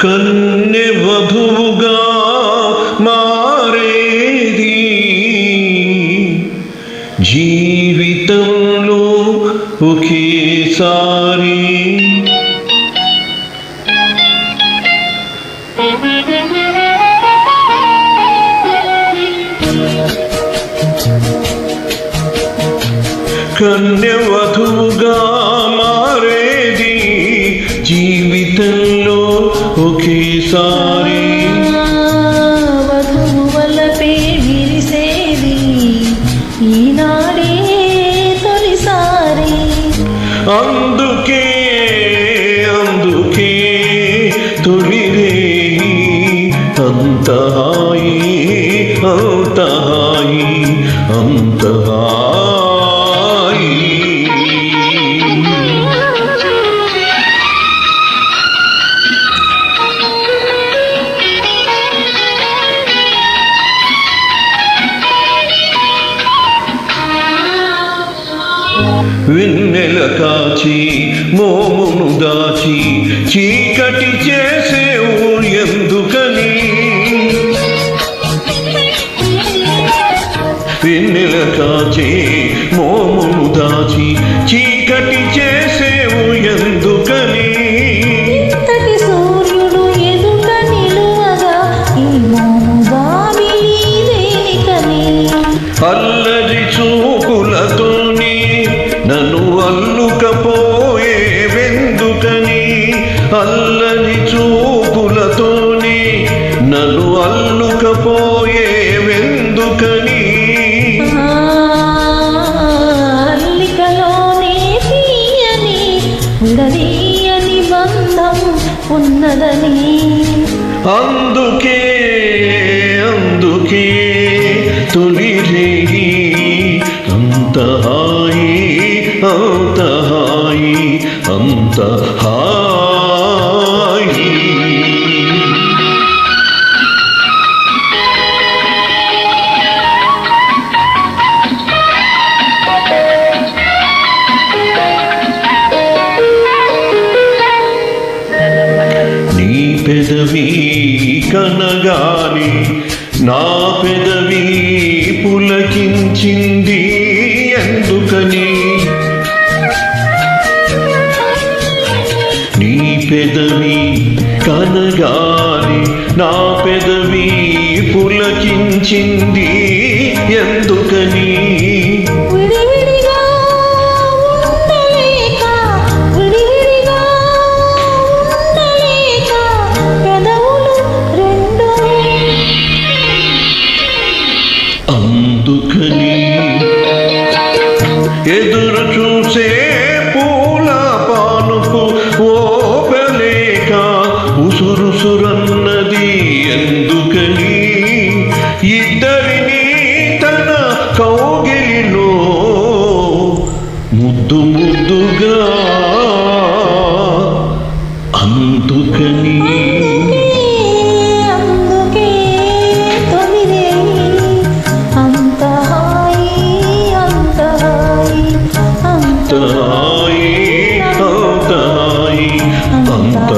కన్నె వధువుగా మారేది జీవితంలో ఒకేసారి. కన్య వధువుగా మారేది జీవితంలో ఒకేసారి. వధువు వలపే విరిసేది ఈనాడే తొలిసారి. అందుకే తొలిరే అంత హాయి అంత హాయి అంత హాయి. వెన్నెల కాచి మోమును దాచి చీకటి చేసేవు ఎందుకని. వెన్నెల కాచి మోమును దాచి చీకటి చేసేవు ఎందుకని. ఇంతటి సూర్యుడు ఎదుట నిలువగా ఈ మోము బావిలి దేనికని. అల్లరి చూపులతోని నన్ను అల్లుకపోయే వెందుకని. అల్లరి చూపులతోని నన్ను అల్లుకపోయే వెందుకని. అల్లికలోనే తీయని ఉడదీయని బంధం ఉన్నదని. అందుకే తొలిరే అంత హాయి అంత హాయి అంత హాయి. నీ పెదవి కనగాని నా పెదవి పులకించింది ఎందుకని. నీ పెదవి కనగాని నా పెదవి పులకించింది ఎందుకని. అందుకని ఎదురు చూసే పూల పానుపు ఓపలేక ఉసురుసురన్నది ఎందుకని. ఇద్దరిని తన కౌగిలిలో ముద్దు ముద్దుగా అందుకని. అంత హాయి అంత హాయి అంత